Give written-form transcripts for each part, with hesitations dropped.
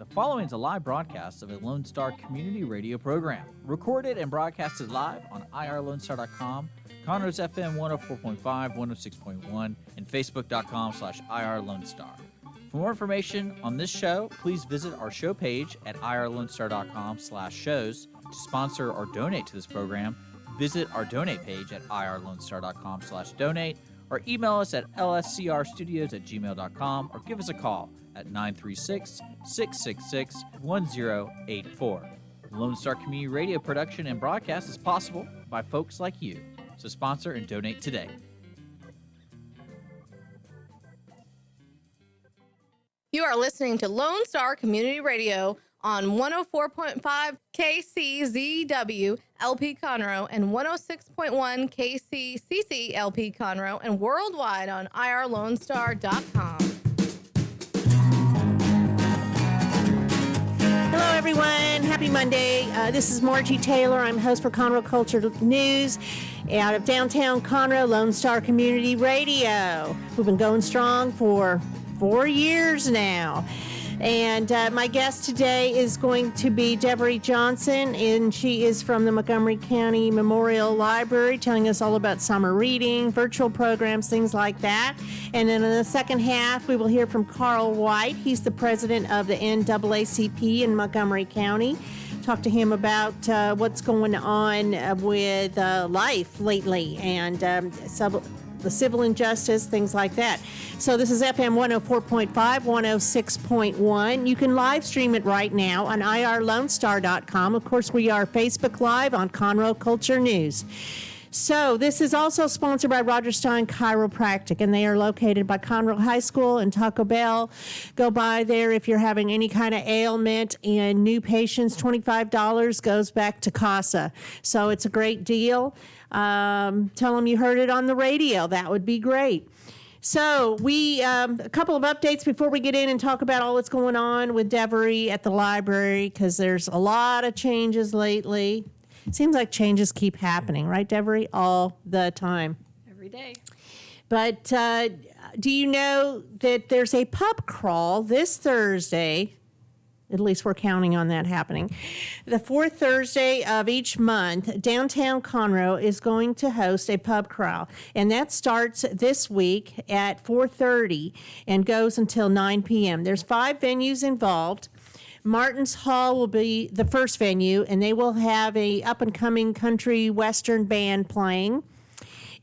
The following is a live broadcast of a Lone Star community radio program, recorded and broadcasted live on irlonestar.com, Conroe's FM 104.5, 106.1, and facebook.com/irlonestar. For more information on this show, please visit our show page at irlonestar.com/shows. To sponsor or donate to this program, visit our donate page at irlonestar.com/donate, or email us at lscrstudios@gmail.com, or give us a call at 936-666-1084. Lone Star Community Radio production and broadcast is possible by folks like you. So sponsor and donate today. You are listening to Lone Star Community Radio on 104.5 KCZW LP Conroe and 106.1 KCCC LP Conroe, and worldwide on irlonestar.com. Hello, everyone. Happy Monday. This is Margie Taylor. I'm host for Conroe Culture News out of downtown Conroe, Lone Star Community Radio. We've been going strong for 4 years now. And my guest today is going to be Devery Johnson, and she is from the Montgomery County Memorial Library, telling us all about summer reading, virtual programs, things like that. And then in the second half, we will hear from Carl White. He's the president of the NAACP in Montgomery County. Talk to him about what's going on with life lately and the civil injustice, things like that. So this is FM 104.5, 106.1. You can live stream it right now on irlonestar.com. Of course, we are Facebook Live on Conroe Culture News. So this is also sponsored by Roger Stein Chiropractic, and they are located by Conroe High School and Taco Bell. Go by there if you're having any kind of ailment, and new patients, $25 goes back to CASA. So it's a great deal. Tell them you heard it on the radio. That would be great. So we, a couple of updates before we get in and talk about all that's going on with Devery at the library, because there's a lot of changes lately. It seems like changes keep happening, right, Devery? All the time. Every day. But do you know that there's a pub crawl this Thursday? At least we're counting on that happening. The fourth Thursday of each month, downtown Conroe is going to host a pub crawl. And that starts this week at 4:30 and goes until 9 p.m. There's 5 venues involved. Martin's Hall will be the first venue, and they will have a up-and-coming country western band playing.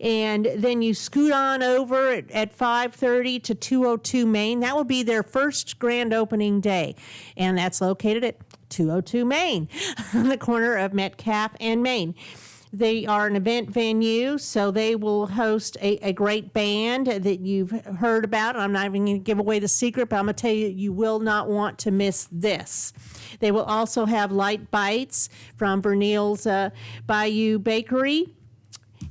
And then you scoot on over at 5:30 to 202 Main. That will be their first grand opening day, and that's located at 202 Main, on the corner of Metcalf and Main. They are an event venue, so they will host a great band that you've heard about. I'm not even going to give away the secret, but I'm going to tell you, you will not want to miss this. They will also have light bites from Vernil's Bayou Bakery.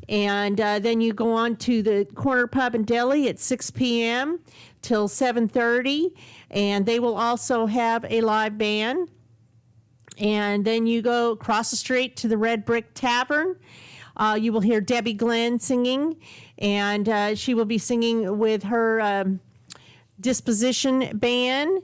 And then you go on to the Corner Pub and Deli at 6 p.m. till 7:30, and they will also have a live band. And then you go across the street to the Red Brick Tavern. You will hear Debbie Glenn singing, and she will be singing with her Disposition Band.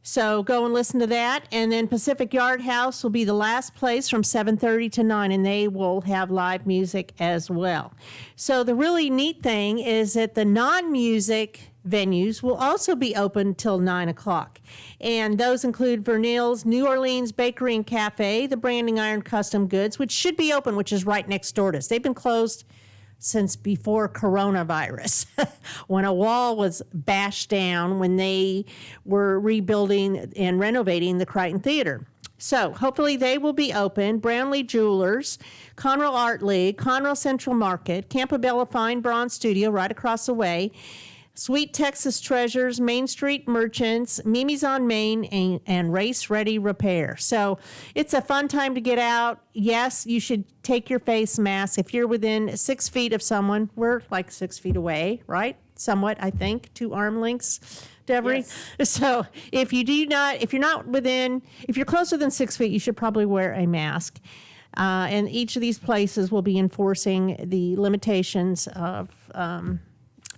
So go and listen to that. And then Pacific Yard House will be the last place from 7:30 to 9, and they will have live music as well. So the really neat thing is that the non-music venues will also be open till 9 o'clock. And those include Vernil's, New Orleans Bakery and Cafe, the Branding Iron Custom Goods, which should be open, which is right next door to us. They've been closed since before coronavirus, when a wall was bashed down when they were rebuilding and renovating the Crichton Theater. So hopefully they will be open. Brownlee Jewelers, Conroe Art League, Conroe Central Market, Campobello Fine Bronze Studio right across the way, Sweet Texas Treasures, Main Street Merchants, Mimi's on Main, and Race Ready Repair. So it's a fun time to get out. Yes, you should take your face mask. If you're within 6 feet of someone, we're like 6 feet away, right? Somewhat, I think, 2 arm lengths, Devery. Yes. So if you're closer than 6 feet, you should probably wear a mask. And each of these places will be enforcing the limitations of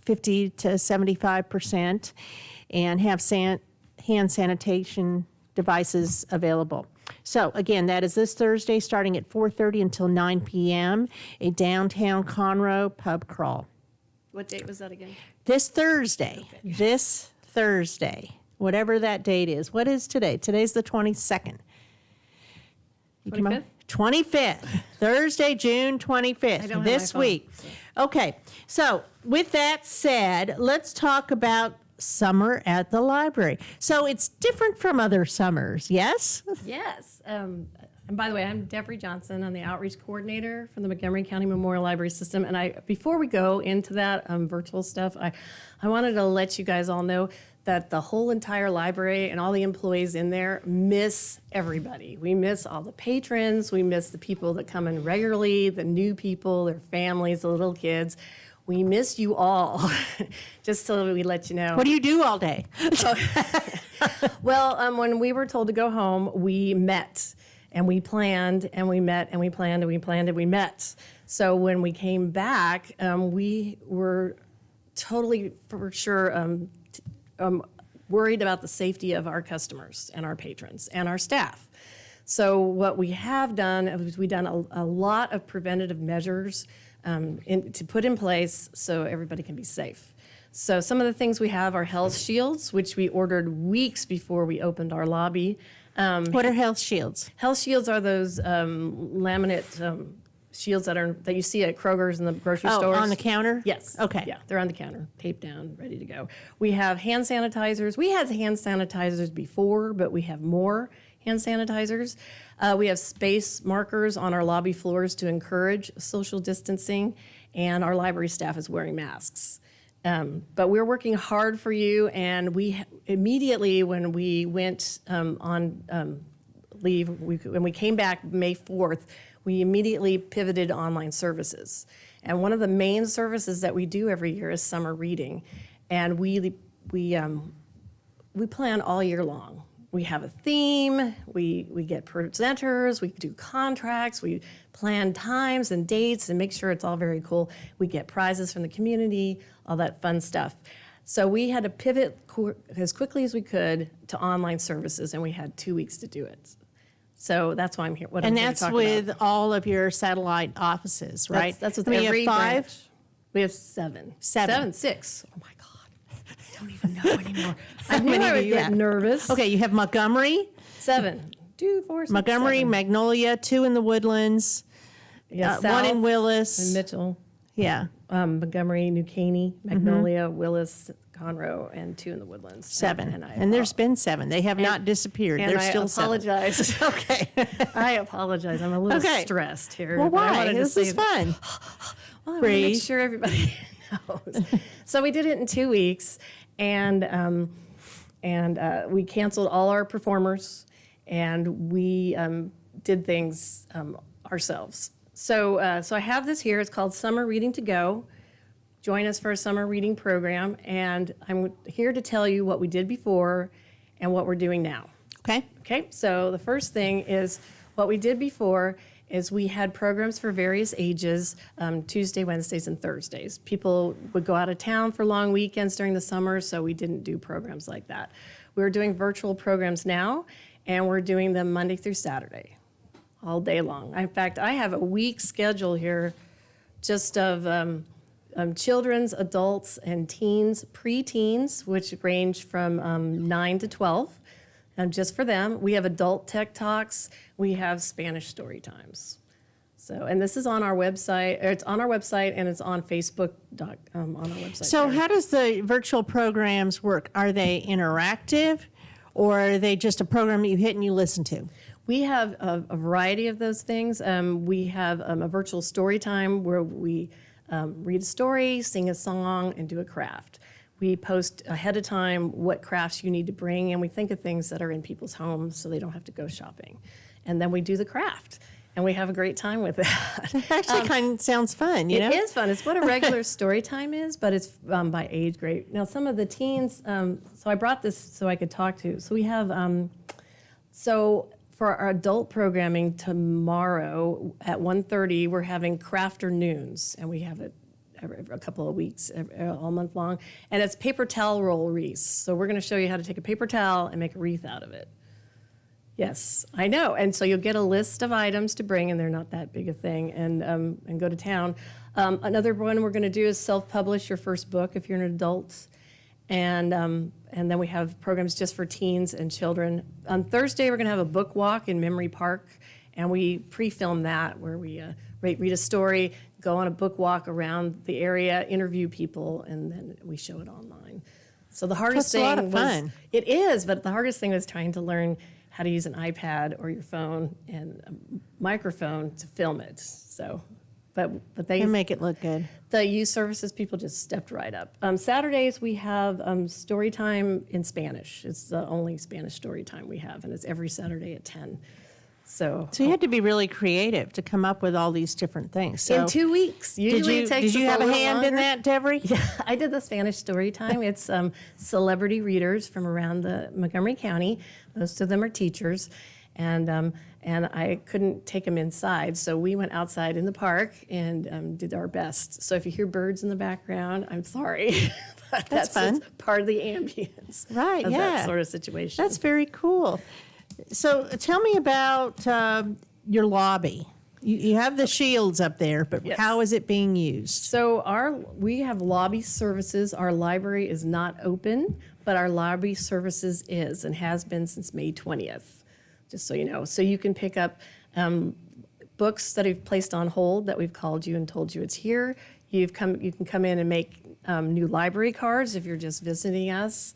50 to 75% and have hand sanitation devices available. So again, that is this Thursday starting at 4:30 until 9 p.m., a downtown Conroe pub crawl. What date was that again? This Thursday, whatever that date is. What is today? Today's the 22nd. You come up- 25th, Thursday, June 25th, don't have this my phone, week. Okay, so with that said, let's talk about summer at the library. So it's different from other summers, yes? Yes. And by the way, I'm Devery Johnson. I'm the outreach coordinator for the Montgomery County Memorial Library System. And before we go into that virtual stuff, I wanted to let you guys all know that the whole entire library and all the employees in there miss everybody. We miss all the patrons. We miss the people that come in regularly, the new people, their families, the little kids. We miss you all, just so we let you know. What do you do all day? Well, when we were told to go home, we met and we planned and we met and we planned and we planned and we met. So when we came back, we were totally, for sure, worried about the safety of our customers and our patrons and our staff. So what we have done is we've done a lot of preventative measures to put in place so everybody can be safe. So some of the things we have are health shields, which we ordered weeks before we opened our lobby. What are health shields? Health shields are those laminate shields that you see at Kroger's and the grocery stores. On the counter? Yes. Okay. Yeah, they're on the counter, taped down, ready to go. We have hand sanitizers. We had hand sanitizers before, but we have more hand sanitizers. We have space markers on our lobby floors to encourage social distancing, and our library staff is wearing masks. But we're working hard for you, and we immediately, when we went on leave, when we came back May 4th, we immediately pivoted online services. And one of the main services that we do every year is summer reading. And we plan all year long. We have a theme, we get presenters, we do contracts, we plan times and dates and make sure it's all very cool. We get prizes from the community, all that fun stuff. So we had to pivot as quickly as we could to online services, and we had 2 weeks to do it. So that's why I'm here. And that's with all of your satellite offices, right? That's with I mean, every you have 5? branch. We have 7. Seven. 6. Oh my God. I don't even know anymore. I knew many I do would you get have? nervous. Okay, you have Montgomery, 7. 2, 4, 6, Montgomery, 7. Magnolia, 2 in the Woodlands, Yeah, 1 South in Willis. and Mitchell. Yeah, Montgomery, New Caney, Magnolia, Willis, Conroe, and 2 in the Woodlands. 7. I And there's been 7. They have not disappeared. and They're I still 7. apologize. Okay. I apologize. I'm a little Okay. stressed here. Well, but I why? wanted to This say is that- fun. Well, I want to make Breathe. sure everybody knows. So we did it in 2 weeks, and we canceled all our performers, and we did things ourselves. So I have this here. It's called Summer Reading to Go. Join us for a summer reading program, and I'm here to tell you what we did before and what we're doing now. Okay. Okay, so the first thing is what we did before is we had programs for various ages, Tuesday, Wednesdays, and Thursdays. People would go out of town for long weekends during the summer, so we didn't do programs like that. We're doing virtual programs now, and we're doing them Monday through Saturday, all day long. In fact, I have a week schedule here just of children's, adults, and teens, preteens, which range from 9 to 12. Just for them. We have adult tech talks. We have Spanish story times. So, and this is on our website. It's on our website, and it's on Facebook on our website. So there. how does the virtual programs work? Are they interactive, or are they just a program that you hit and you listen to? We have a variety of those things. We have a virtual story time where we read a story, sing a song, and do a craft. We post ahead of time what crafts you need to bring, and we think of things that are in people's homes so they don't have to go shopping. And then we do the craft, and we have a great time with that. It actually kind of sounds fun, you know? It is fun. It's what a regular story time is, but it's by age grade. Now, some of the teens, so I brought this so I could talk to. So we have, so for our adult programming tomorrow at 1:30, we're having Crafternoons, and we have it every a couple of weeks, all month long. And it's paper towel roll wreaths. So we're going to show you how to take a paper towel and make a wreath out of it. Yes, I know. And so you'll get a list of items to bring, and they're not that big a thing, and go to town. Another one we're going to do is self-publish your first book if you're an adult. And then we have programs just for teens and children. On Thursday, we're going to have a book walk in Memory Park, and we pre-film that where we read a story, go on a book walk around the area, interview people, and then we show it online. So the hardest That's a lot of thing fun. was, it is, but the hardest thing was trying to learn how to use an iPad or your phone and a microphone to film it. So, but they And make it look good. the youth services people just stepped right up. Saturdays we have story time in Spanish. It's the only Spanish story time we have, and it's every Saturday at 10. So So you had to be really creative to come up with all these different things. So in 2 weeks, usually it takes did you us have a little hand in longer. that, Devery? Yeah, I did the Spanish story time. It's celebrity readers from around the Montgomery County. Most of them are teachers, and I couldn't take them inside, so we went outside in the park and did our best. So if you hear birds in the background, I'm sorry, but that's fun. just part of the ambience, Right, of yeah. that sort of situation. That's very cool. So tell me about your lobby. You have the shields up there, but Yes. how is it being used? So we have lobby services. Our library is not open, but our lobby services is and has been since May 20th, just so you know. So you can pick up books that we've placed on hold that we've called you and told you it's here. You can come in and make new library cards if you're just visiting us.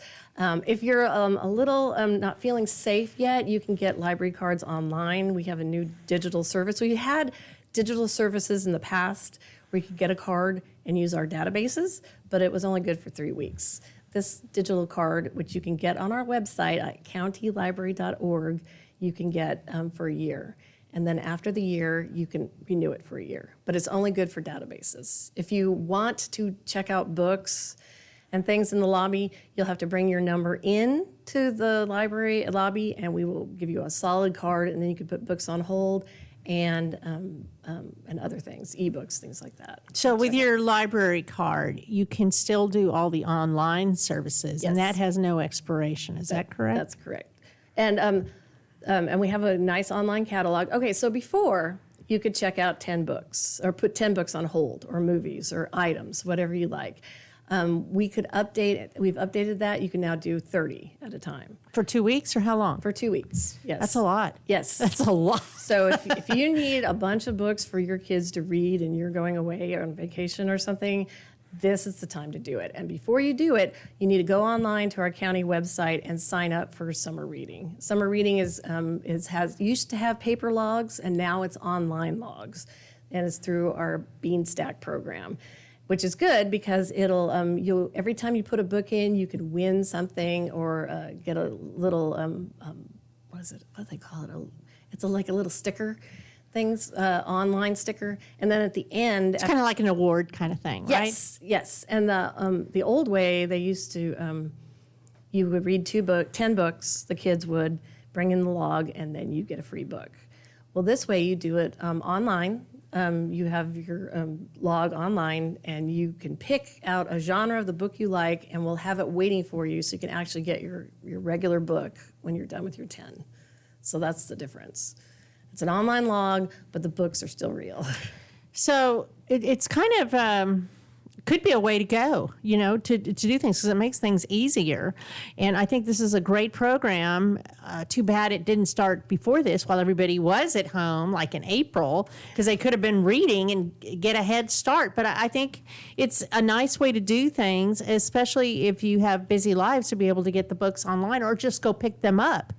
If you're a little not feeling safe yet, you can get library cards online. We have a new digital service. We had digital services in the past where you could get a card and use our databases, but it was only good for 3 weeks. This digital card, which you can get on our website at countylibrary.org, you can get for a year. And then after the year, you can renew it for a year. But it's only good for databases. If you want to check out books and things in the lobby, you'll have to bring your number in to the library lobby, and we will give you a solid card, and then you can put books on hold and other things, ebooks, things like that. So with your library card, you can still do all the online services, and Yes. that has no expiration. Is that correct? That's correct. And we have a nice online catalog. Okay, so before, you could check out 10 books or put 10 books on hold or movies or items, whatever you like. We could update it. We've updated that. You can now do 30 at a time For 2 weeks or how long? for 2 weeks. Yes. That's a lot. Yes. That's a lot. So if you need a bunch of books for your kids to read and you're going away on vacation or something, this is the time to do it. And before you do it, you need to go online to our county website and sign up for summer reading. Summer reading used to have paper logs, and now it's online logs, and it's through our Beanstack program, which is good because it'll every time you put a book in, you could win something or get a little what do they call it? It's like a little sticker. Online sticker, and then at the end, It's kind of like an award kind of thing, right? yes. And the old way they used to, you would read 10 books. The kids would bring in the log, and then you get a free book. Well, this way you do it online. You have your log online, and you can pick out a genre of the book you like, and we'll have it waiting for you, so you can actually get your regular book when you're done with your 10. So that's the difference. It's an online log, but the books are still real. So it's kind of could be a way to go, to do things because it makes things easier. And I think this is a great program. Too bad it didn't start before this while everybody was at home, like in April, because they could have been reading and get a head start. But I think it's a nice way to do things, especially if you have busy lives, to be able to get the books online or just go pick them up.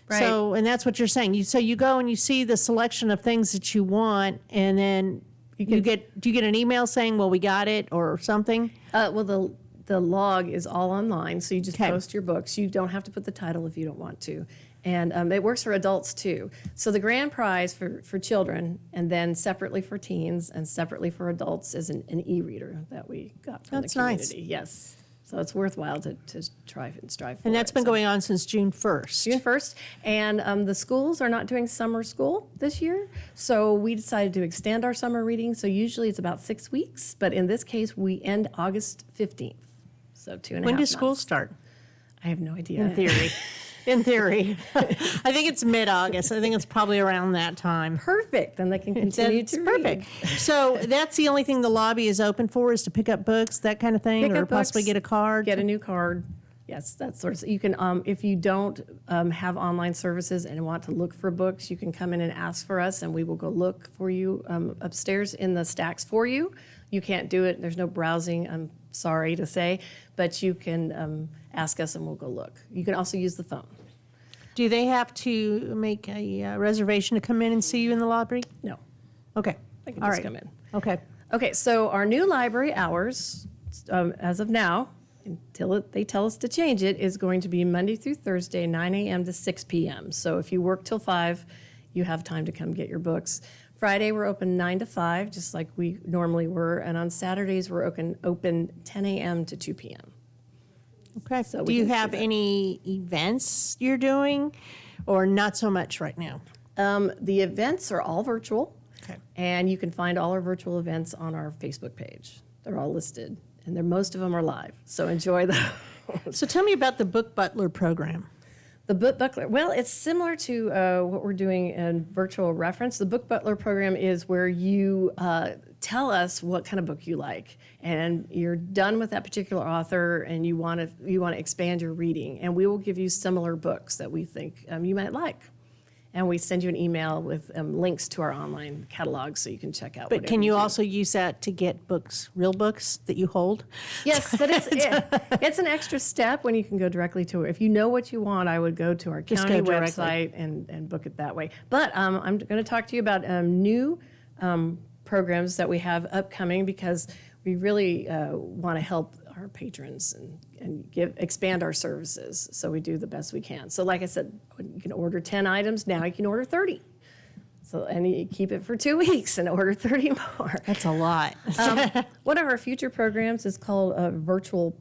Right. So, and that's what you're saying. You go and you see the selection of things that you want, and then do you get an email saying, well, we got it or something? Well, the log is all online, so you just Okay. post your books. You don't have to put the title if you don't want to. And it works for adults too. So the grand prize for children, and then separately for teens and separately for adults, is an e-reader that we got from That's the nice. community. Yes. So it's worthwhile to try and strive for. And that's been going on since June 1st. June 1st. And the schools are not doing summer school this year. So we decided to extend our summer reading. So usually it's about 6 weeks. But in this case, we end August 15th. So 2.5 months. When does school start? I have no idea. In theory. in theory. I think it's mid-August. I think it's probably around that time. Perfect. Then they can continue It's to perfect. read. So that's the only thing the lobby is open for, is to pick up books, that kind of thing, Pick or up possibly books, get a card. Get a new card. Yes, that sort of. You can, if you don't have online services and want to look for books, you can come in and ask for us, and we will go look for you upstairs in the stacks for you. You can't do it. There's no browsing. I'm sorry to say, but you can ask us, and we'll go look. You can also use the phone. Do they have to make a reservation to come in and see you in the library? No, Okay. they can All just right. come in. Okay. Okay, so our new library hours, as of now, until they tell us to change it, is going to be Monday through Thursday, 9 a.m. to 6 p.m. So if you work till 5, you have time to come get your books. Friday, we're open 9 to 5, just like we normally were. And on Saturdays, we're open 10 a.m. to 2 p.m. Okay. So Do we you can do have that. any events you're doing, or not so much right now? The events are all virtual. Okay. And you can find all our virtual events on our Facebook page. They're all listed, and most of them are live. So enjoy them. So tell me about the Book Butler program. The Book Butler, well, it's similar to what we're doing in virtual reference. The Book Butler program is where you tell us what kind of book you like, and you're done with that particular author, and you want to expand your reading, and we will give you similar books that we think you might like. And we send you an email with links to our online catalog so you can check out. But can you do. also use that to get books, real books that you hold? Yes, but it's an extra step when you can go directly to it. If you know what you want, I would go to our Just county go directly. website and book it that way. But I'm going to talk to you about new programs that we have upcoming, because we really want to help our patrons and expand our services. So we do the best we can. So like I said, you can order 10 items. Now you can order 30. So, and you keep it for 2 weeks and order 30 more. That's a lot. One of our future programs is called virtual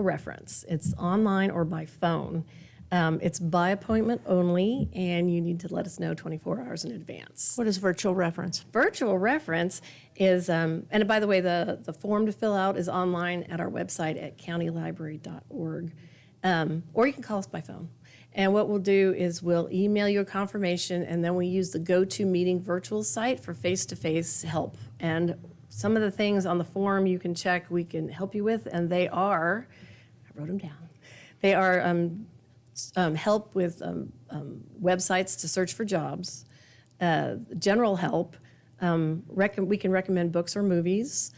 reference. It's online or by phone. It's by appointment only, and you need to let us know 24 hours in advance. What is virtual reference? Virtual reference is, and by the way, the form to fill out is online at our website at countylibrary.org, or you can call us by phone. And what we'll do is we'll email you a confirmation, and then we use the GoToMeeting virtual site for face-to-face help. And some of the things on the form you can check, we can help you with, and they are, I wrote them down, they are help with websites to search for jobs, general help, we can recommend books or movies,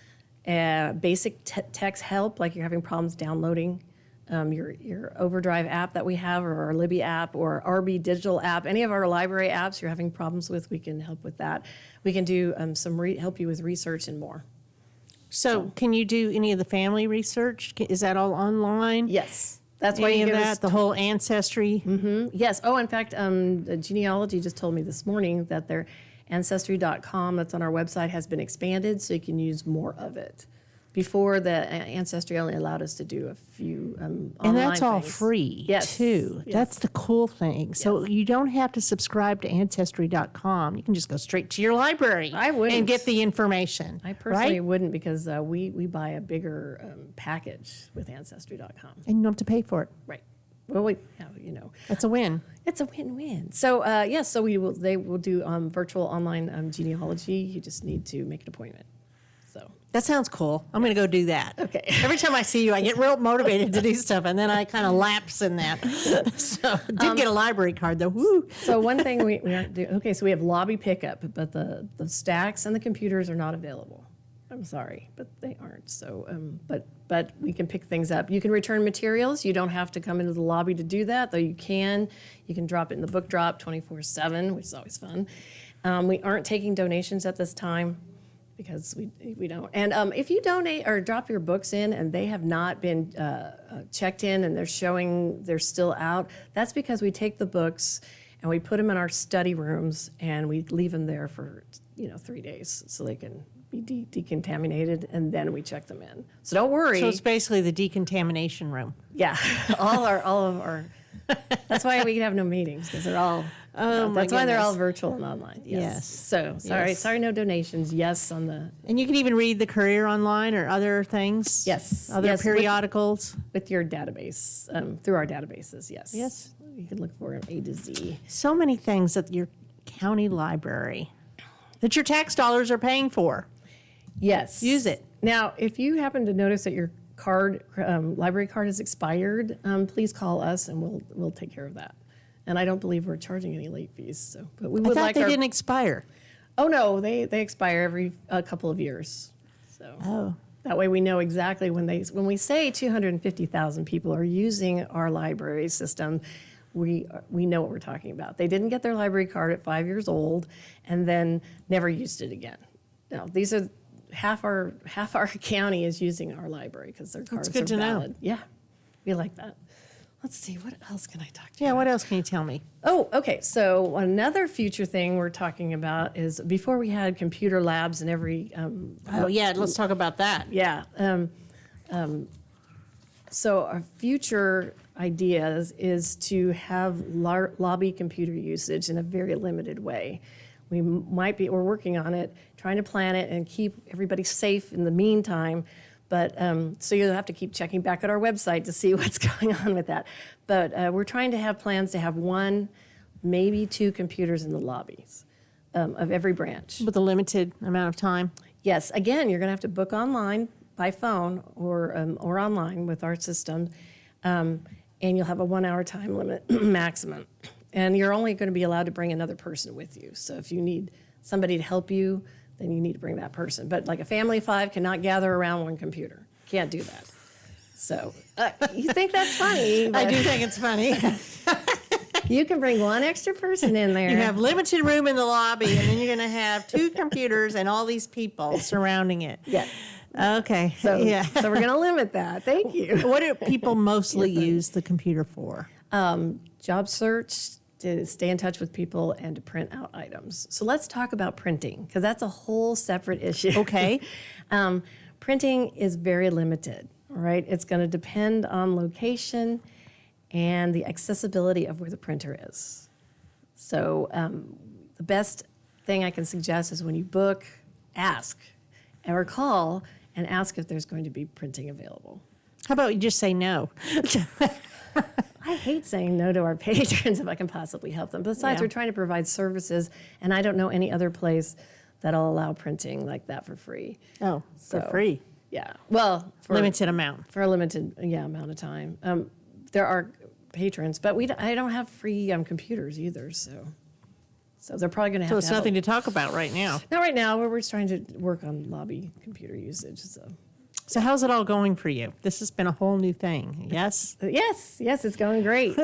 basic text help, like you're having problems downloading your Overdrive app that we have, or our Libby app, or RB Digital app. Any of our library apps you're having problems with, we can help with that. We can do help you with research and more. So can you do any of the family research? Is that all online? Yes. That's why Any you of give that, us the whole ancestry? Yes. Oh, in fact, Genealogy just told me this morning that their Ancestry.com that's on our website has been expanded, so you can use more of it. Before, the Ancestry only allowed us to do a few online And that's all things. free, Yes. too. Yes. That's the cool thing. So Yes. you don't have to subscribe to Ancestry.com. You can just go straight to your library I wouldn't. and get the information. I personally right? wouldn't, because we buy a bigger package with Ancestry.com. And you don't have to pay for it. Right. Well, That's a win. it's a win-win. So, yes, so they will do virtual online genealogy. You just need to make an appointment. So, That sounds cool. I'm going to go do that. Okay. Every time I see you, I get real motivated to do stuff, and then I kind of lapse in that. So, did get a library card, though. Woo. So one thing we aren't doing, okay, so we have lobby pickup, but the stacks and the computers are not available. I'm sorry, but they aren't. So, but we can pick things up. You can return materials. You don't have to come into the lobby to do that, though you can. You can drop it in the book drop 24/7, which is always fun. We aren't taking donations at this time, because we don't. And if you donate or drop your books in and they have not been checked in and they're showing they're still out, that's because we take the books and we put them in our study rooms and we leave them there for 3 days so they can be decontaminated, and then we check them in. So don't worry. So it's basically the decontamination room. Yeah, all of our. That's why we have no meetings, because they're all. Oh, my that's why they're all goodness. virtual and online. Yes. So sorry, Yes. no donations. Yes on the And you can even read the Courier online or other things. Yes. Other Yes, periodicals. with your database through our databases. Yes. Yes. You can look for A to Z. So many things at your county library that your tax dollars are paying for. Yes. Use it. Now, if you happen to notice that your library card is expired, please call us and we'll take care of that. And I don't believe we're charging any late fees. So, but we I would thought like they didn't expire. Oh no, they expire every couple of years. So Oh. that way we know exactly when we say 250,000 people are using our library system, we know what we're talking about. They didn't get their library card at 5 years old and then never used it again. No, these are half our county is using our library because their cards good are to know. valid. Yeah, we like that. Let's see, what else can I talk to you Yeah, about? what else can you tell me? Oh, okay. So another future thing we're talking about is before we had computer labs in every. Oh, yeah, let's talk about that. Yeah. So our future ideas is to have lobby computer usage in a very limited way. We're working on it, trying to plan it and keep everybody safe in the meantime. But so you'll have to keep checking back at our website to see what's going on with that. But we're trying to have plans to have 1, maybe 2 computers in the lobbies of every branch. With a limited amount of time. Yes, again, you're going to have to book online by phone or online with our system, and you'll have a 1-hour time limit maximum. And you're only going to be allowed to bring another person with you. So if you need somebody to help you, then you need to bring that person. But like a family of 5 cannot gather around one computer. Can't do that. So you think that's funny? I do think it's funny. You can bring 1 extra person in there. You have limited room in the lobby, and then you're going to have 2 computers and all these people surrounding it. Yes. Okay. So, yeah. so we're going to limit that. Thank you. What do people mostly use the computer for? Job search, to stay in touch with people, and to print out items. So let's talk about printing, because that's a whole separate issue. Okay. Printing is very limited, all right? It's going to depend on location and the accessibility of where the printer is. So the best thing I can suggest is when you book, ask or call and ask if there's going to be printing available. How about you just say no? I hate saying no to our patrons if I can possibly help them. Besides, Yeah. we're trying to provide services, and I don't know any other place that'll allow printing like that for free. Oh, for So, free. Yeah. Well, for Limited amount. for a limited amount of time. There are patrons, but I don't have free computers either, so they're probably going to have So to it's have nothing to talk about right now. Not right now. We're just trying to work on lobby computer usage. So how's it all going for you? This has been a whole new thing. Yes? Yes, it's going great.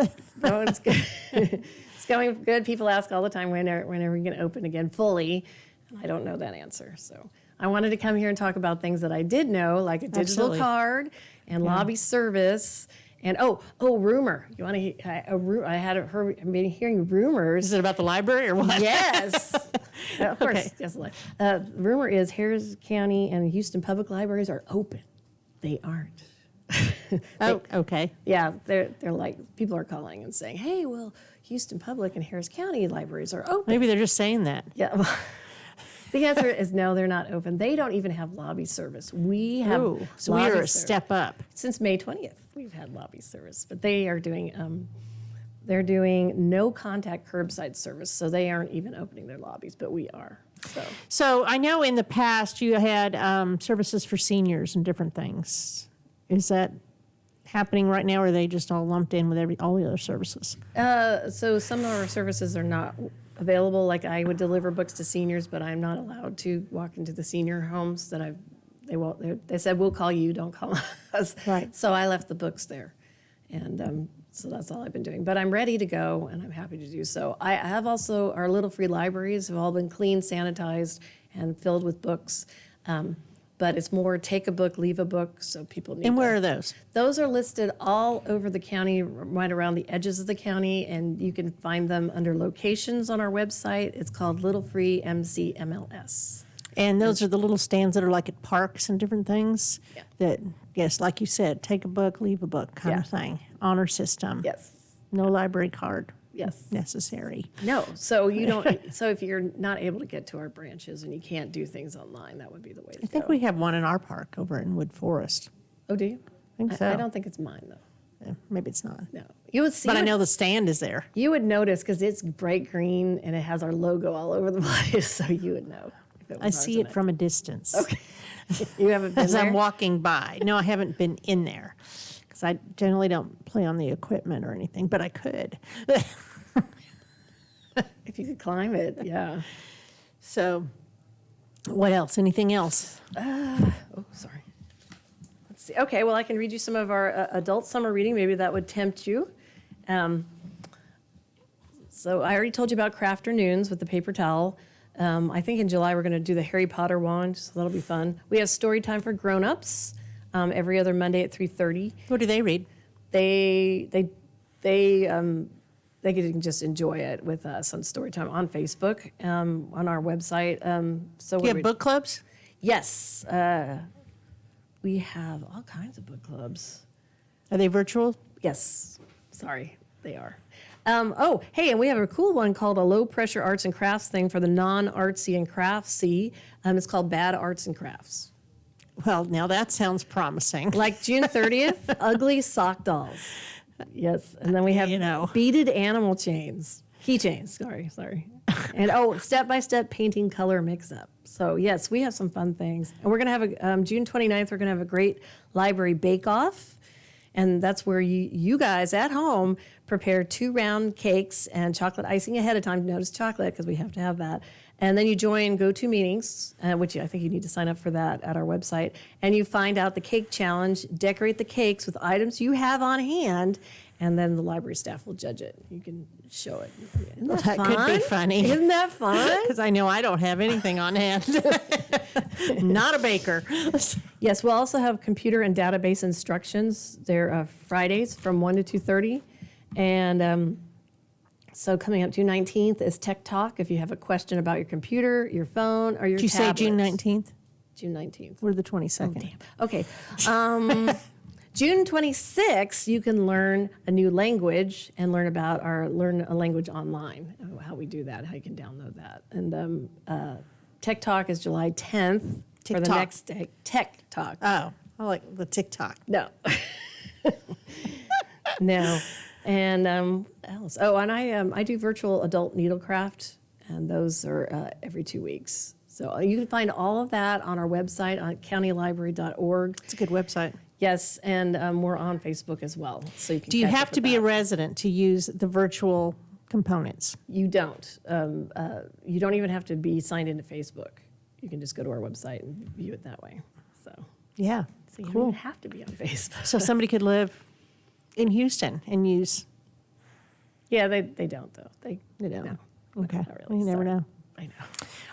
No, it's good. It's going good. People ask all the time, when are we going to open again fully? And I don't know that answer. So I wanted to come here and talk about things that I did know, like a digital Absolutely. card and lobby service. And rumor. You want to? I've been hearing rumors. Is it about the library or what? Yes, of course. Okay. Yes, rumor is Harris County and Houston public libraries are open. They aren't. Oh, okay. Yeah, they're like, people are calling and saying, hey, well, Houston public and Harris County libraries are open. Maybe they're just saying that. Yeah. Well, the answer is no, they're not open. They don't even have lobby service. We have Ooh, so we lobby are a service. step up. Since May 20th, we've had lobby service, but they are doing they're doing no contact curbside service, so they aren't even opening their lobbies, but we are. So I know in the past you had services for seniors and different things. Is that happening right now, or are they just all lumped in with all the other services? So some of our services are not available. Like I would deliver books to seniors, but I'm not allowed to walk into the senior homes that they said, we'll call you, don't call us. Right. So I left the books there. And so that's all I've been doing. But I'm ready to go, and I'm happy to do so. I have also, our little free libraries have all been cleaned, sanitized, and filled with books. But it's more take a book, leave a book, so people need And where are those? Those are listed all over the county, right around the edges of the county, and you can find them under locations on our website. It's called Little Free MCMLS. And those are the little stands that are like at parks and different things? Yeah. That, yes, like you said, take a book, leave a book kind of Yeah. thing. Honor system. Yes. No library card Yes. necessary. No. So you don't. So if you're not able to get to our branches and you can't do things online, that would be the way to go. I think we have one in our park over in Wood Forest. Oh, do you? I think so. I don't think it's mine though. Maybe it's not. No, you would see. But I know the stand is there. You would notice because it's bright green and it has our logo all over the place, so you would know. If it was I ours see or it not. from a distance. Okay. You haven't been As there? I'm walking by. No, I haven't been in there because I generally don't play on the equipment or anything, but I could. If you could climb it, yeah. So, what else? Anything else? Oh, sorry. Let's see. Okay, well, I can read you some of our adult summer reading. Maybe that would tempt you. So I already told you about Crafternoons with the paper towel. I think in July we're going to do the Harry Potter wand, so that'll be fun. We have story time for grown-ups every other Monday at 3:30. What do they read? They can just enjoy it with us on Storytime on Facebook, on our website. So Do you have book clubs? Yes, we have all kinds of book clubs. Are they virtual? Yes, sorry, they are. Oh, hey, and we have a cool one called a low pressure arts and crafts thing for the non-artsy and craftsy. It's called Bad Arts and Crafts. Well, now that sounds promising. Like June 30th, ugly sock dolls. Yes, and then we have beaded animal chains, keychains. Sorry, and step-by-step painting color mix-up. So yes, we have some fun things, and we're gonna have a June 29th. We're gonna have a great library bake-off, and that's where you guys at home prepare 2 round cakes and chocolate icing ahead of time. Notice chocolate because we have to have that. And then you join go-to meetings, which I think you need to sign up for that at our website. And you find out the cake challenge, decorate the cakes with items you have on hand, and then the library staff will judge it. You can show it. Isn't that That fun? could be funny. Isn't that fun? Because I know I don't have anything on hand. Not a baker. Yes, we'll also have computer and database instructions. They're Fridays from 1 to 2:30. And so coming up June 19th is Tech Talk. If you have a question about your computer, your phone, or your Did you say June tablets. 19th? June 19th. We're the 22nd. Okay. June 26th, you can learn a new language and learn a language online, how we do that, how you can download that. And Tech Talk is July 10th for the TikTok. next day. Tech Talk. Oh, I like the TikTok. No. No. And else? Oh, and I do virtual adult needlecraft, and those are every 2 weeks. So you can find all of that on our website on countylibrary.org. It's a good website. Yes, and we're on Facebook as well. So you can. Do you catch have up to with be a that. resident to use the virtual components? You don't. You don't even have to be signed into Facebook. You can just go to our website and view it that way. So Yeah, you don't cool. even have to be on Facebook. So somebody could live in Houston and use. Yeah, they don't though. They don't. No, Okay, not really. you never Sorry. know. I know.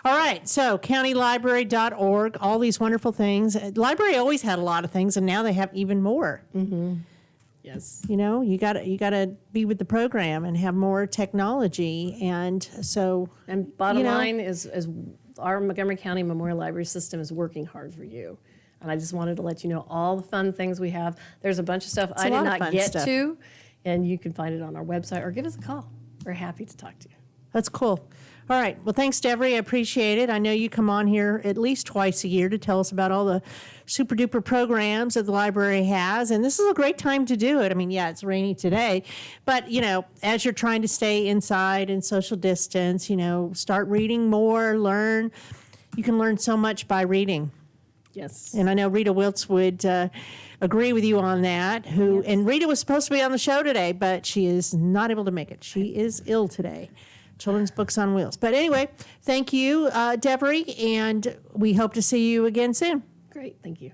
All right, so countylibrary.org, all these wonderful things. Library always had a lot of things, and now they have even more. Yes. You know, you got to be with the program and have more technology, and so. And bottom you know, line is our Montgomery County Memorial Library system is working hard for you. And I just wanted to let you know all the fun things we have. There's a bunch of stuff I a did lot of not fun get stuff. to, and you can find it on our website or give us a call. We're happy to talk to you. That's cool. All right. Well, thanks, Devery. I appreciate it. I know you come on here at least twice a year to tell us about all the super duper programs that the library has. And this is a great time to do it. I mean, yeah, it's rainy today, but, you know, as you're trying to stay inside and social distance, you know, start reading more, learn. You can learn so much by reading. Yes. And I know Rita Wiltz would agree with you on that. And Rita was supposed to be on the show today, but she is not able to make it. She is ill today. Children's Books on Wheels. But anyway, thank you, Devery, and we hope to see you again soon. Great. Thank you.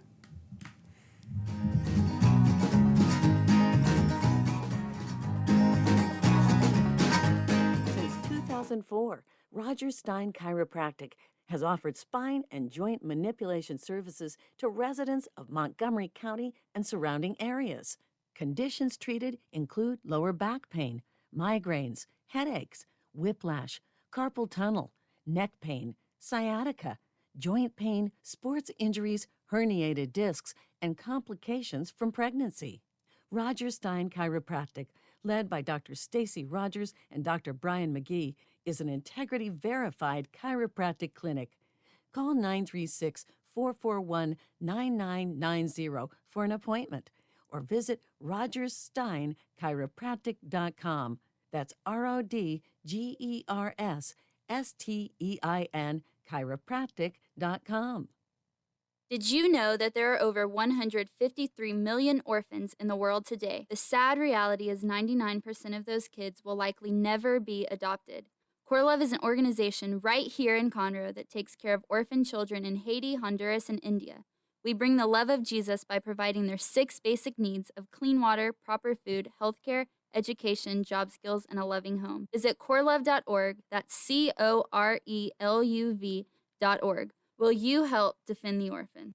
Since 2004, Roger Stein Chiropractic has offered spine and joint manipulation services to residents of Montgomery County and surrounding areas. Conditions treated include lower back pain, migraines, headaches, whiplash, carpal tunnel, neck pain, sciatica, joint pain, sports injuries, herniated discs, and complications from pregnancy. Roger Stein Chiropractic, led by Dr. Stacy Rogers and Dr. Brian McGee, is an integrity-verified chiropractic clinic. Call 936-441-9990 for an appointment, or visit rogerssteinchiropractic.com. That's RODGERSSTEIN chiropractic.com. Did you know that there are over 153 million orphans in the world today? The sad reality is 99% of those kids will likely never be adopted. Core Love is an organization right here in Conroe that takes care of orphan children in Haiti, Honduras, and India. We bring the love of Jesus by providing their 6 basic needs of clean water, proper food, healthcare, education, job skills, and a loving home. Visit corelove.org, that's CORELUV.org. Will you help defend the orphan?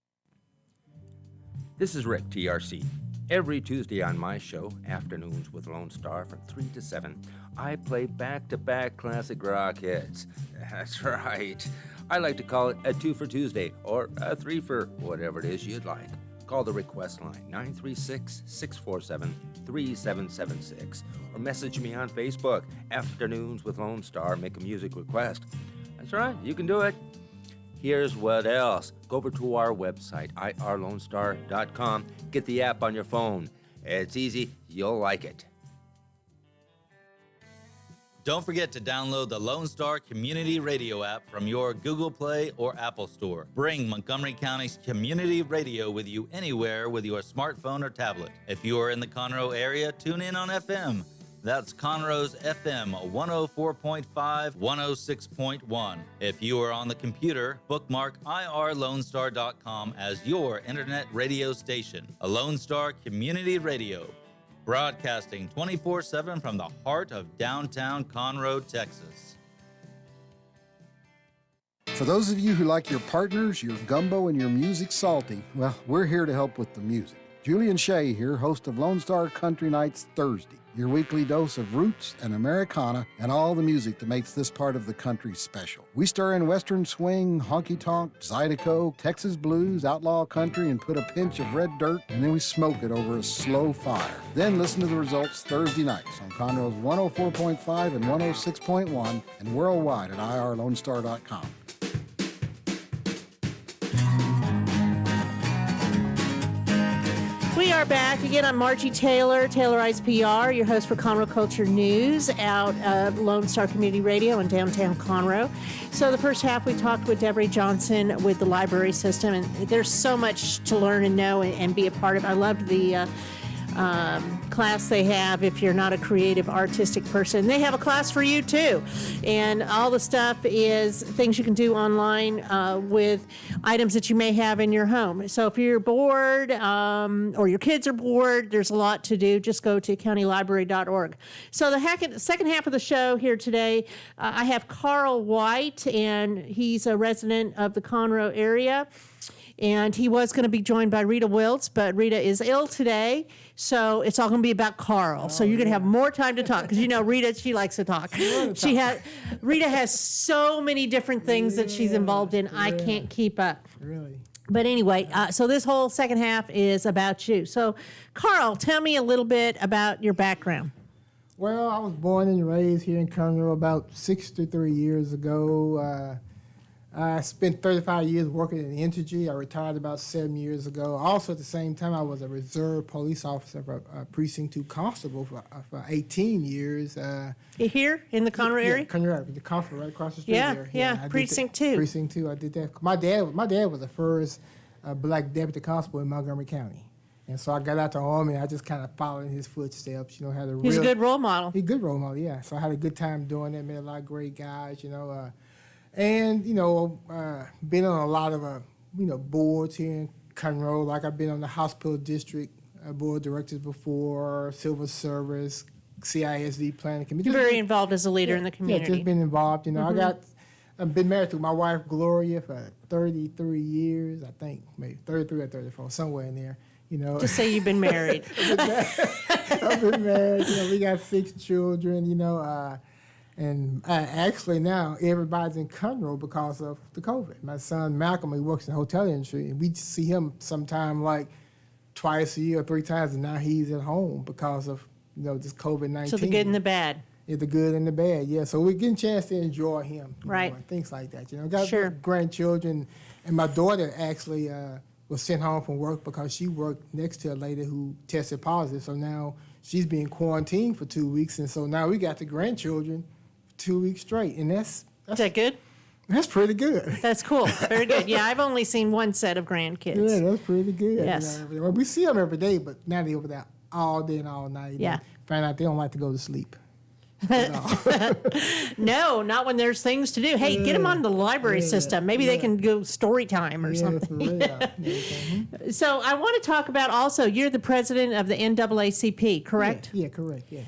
This is Rick, TRC. Every Tuesday on my show, Afternoons with Lone Star from 3 to 7, I play back-to-back classic rock hits. That's right. I like to call it a 2 for Tuesday or a 3 for whatever it is you'd like. Call the request line 936-647-3776 or message me on Facebook, Afternoons with Lone Star, make a music request. That's right, you can do it. Here's what else. Go over to our website, irlonestar.com. Get the app on your phone. It's easy. You'll like it. Don't forget to download the Lone Star Community Radio app from your Google Play or Apple Store. Bring Montgomery County's community radio with you anywhere with your smartphone or tablet. If you are in the Conroe area, tune in on FM. That's Conroe's FM 104.5, 106.1. If you are on the computer, bookmark irlonestar.com as your internet radio station. A Lone Star Community Radio, broadcasting 24/7 from the heart of downtown Conroe, Texas. For those of you who like your partners, your gumbo, and your music salty, well, we're here to help with the music. Julian Shea here, host of Lone Star Country Nights Thursday, your weekly dose of roots and Americana and all the music that makes this part of the country special. We stir in Western swing, honky-tonk, Zydeco, Texas blues, outlaw country, and put a pinch of red dirt, and then we smoke it over a slow fire. Then listen to the results Thursday nights on Conroe's 104.5 and 106.1 and worldwide at irlonestar.com. We are back again. I'm Margie Taylor, Taylorized PR, your host for Conroe Culture News out of Lone Star Community Radio in downtown Conroe. So the first half we talked with Devery Johnson with the library system, and there's so much to learn and know and be a part of. I loved the class they have if you're not a creative, artistic person. They have a class for you too. And all the stuff is things you can do online with items that you may have in your home. So if you're bored or your kids are bored, there's a lot to do. Just go to countylibrary.org. So the second half of the show here today, I have Carl White, and he's a resident of the Conroe area. And he was going to be joined by Rita Wiltz, but Rita is ill today, so it's all going to be about Carl. So you're going to have more time to talk, because you know Rita, she likes to talk. Rita has so many different things that she's involved in. I can't keep up. Really? But anyway, so this whole second half is about you. So, Carl, tell me a little bit about your background. Well, I was born and raised here in Conroe about 63 years ago. I spent 35 years working in energy. I retired about 7 years ago. Also, at the same time, I was a reserve police officer for Precinct 2 constable for 18 years. Here in the Conroe area? Yeah, Conroe, the constable right across the street there. Yeah, Precinct 2. Precinct 2, I did that. My dad was the first black deputy constable in Montgomery County. And so I got out the Army, and I just kind of followed in his footsteps, had a He's a good role model. He's a good role model, yeah. So I had a good time doing that, met a lot of great guys, And, been on a lot of, boards here in Conroe. Like I've been on the Hospital District Board of Directors before, Civil Service, CISD Planning Committee. You're very involved as a leader in the community. Yeah, just been involved. I've been married to my wife, Gloria, for 33 years, I think, maybe 33 or 34, somewhere in there. Just say you've been married. I've been married. We got 6 children, And actually now everybody's in Conroe because of the COVID. My son Malcolm, he works in the hotel industry, and we see him sometime like twice a year or 3 times, and now he's at home because of this COVID-19. So the good and the bad. Yeah, the good and the bad. Yeah, so we're getting a chance to enjoy him, right? And things like that. Got sure. grandchildren, and my daughter actually was sent home from work because she worked next to a lady who tested positive. So now she's being quarantined for 2 weeks, and so now we got the grandchildren 2 weeks straight, and Is that good? that's pretty good. That's cool. Very good. Yeah, I've only seen one set of grandkids. Yeah, that's pretty good. Yes. Well, we see them every day, but now they're over there all day and all night. Yeah. And find out they don't like to go to sleep. No, not when there's things to do. Hey, get them on the library system. Maybe they can go story time or something. So I want to talk about also, you're the president of the NAACP, correct? Yeah, correct. Yeah.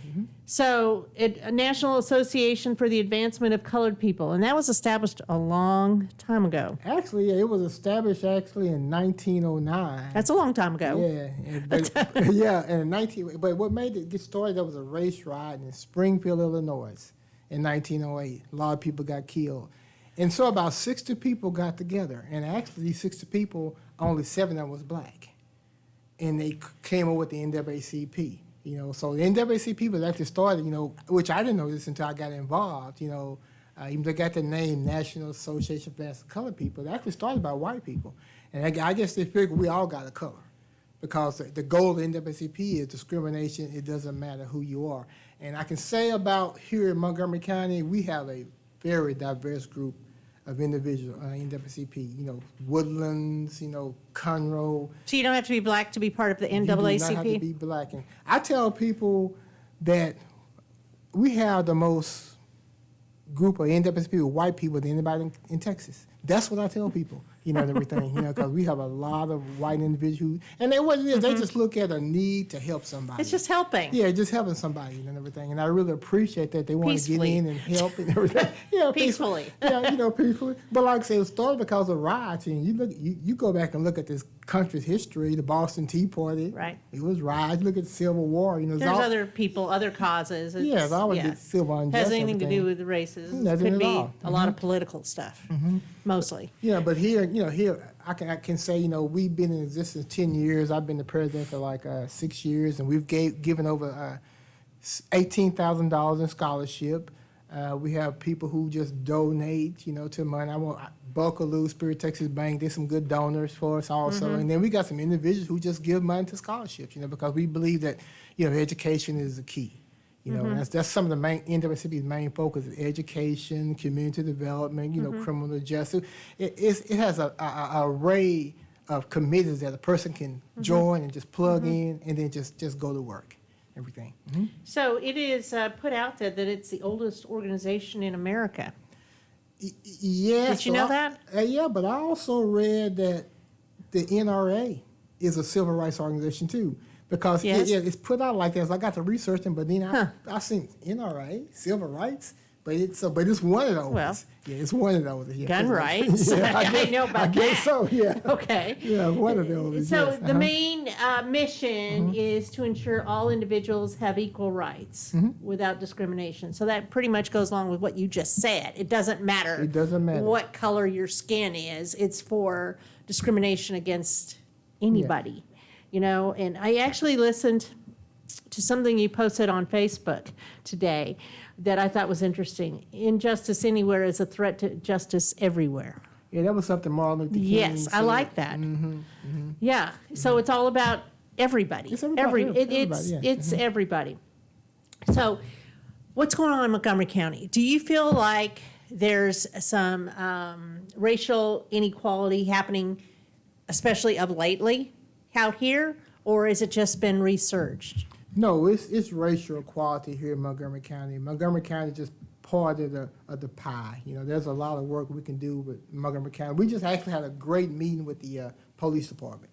So, a National Association for the Advancement of Colored People, and that was established a long time ago. Actually, it was established in 1909. That's a long time ago. Yeah, But what made it get started? There was a race riot in Springfield, Illinois, in 1908. A lot of people got killed, and so about 60 people got together. And actually, these 60 people, only 7 of them was black, and they came up with the NAACP. So the NAACP was actually started, which I didn't know this until I got involved. Even they got the name National Association for Advanced Colored People. It actually started by white people, and I guess they figured we all got a color, because the goal of the NAACP is discrimination. It doesn't matter who you are. And I can say about here in Montgomery County, we have a very diverse group of individuals in NAACP. Woodlands, Conroe. So you don't have to be black to be part of the You do not have to NAACP? be black. And I tell people that we have the most group of NAACP with white people than anybody in Texas. That's what I tell people, and everything, because we have a lot of white individuals, and what it is, they just look at a need to help somebody. It's just helping. Yeah, just helping somebody and everything. And I really appreciate that they want to get Peacefully. in and help and everything. Yeah, Peacefully. Peacefully. But like I say, it started because of riots. And you go back and look at this country's history, the Boston Tea Party. Right. It was riots. Look at the Civil War. There's other people, other causes. It's always the civil unrest. Has anything to everything. do with the races. Nothing Could at be all. a lot of political stuff, mostly. Yeah, but here I can say, we've been in existence 10 years. I've been the president for like 6 years, and we've given over $18,000 in scholarship. We have people who just donate, to money. Buckaloo, Spirit Texas Bank, there's some good donors for us also. And then we got some individuals who just give money to scholarships, because we believe that, education is the key. And that's some of the main NAACP's main focus: is education, community development, criminal justice. It has an array of committees that a person can join and just plug in, and then just go to work, everything. So it is put out there that it's the oldest organization in America. Yes. Did you know that? Yeah, but I also read that the NRA is a civil rights organization too. Because Yes. it's put out like that. So I got to research them, but then I seen NRA, civil rights, but it's one of those. Well, yeah, it's one of those. Yeah. Gun rights. Yeah, I know about I guess so. Yeah. Okay. Yeah, one of those. So yes. the main mission is to ensure all individuals have equal rights without discrimination. So that pretty much goes along with what you just said. It doesn't matter. It doesn't matter what color your skin is. It's for discrimination against anybody. And I actually listened to something you posted on Facebook today that I thought was interesting. Injustice anywhere is a threat to justice everywhere. Yeah, that was something Martin Luther King Yes, I said. like that. Yeah, so it's all about everybody. It's everybody, It's everybody. So what's going on in Montgomery County? Do you feel like there's some racial inequality happening, especially of lately out here, or has it just been researched? No, it's racial equality here in Montgomery County. Montgomery County is just part of the pie. There's a lot of work we can do with Montgomery County. We just actually had a great meeting with the police department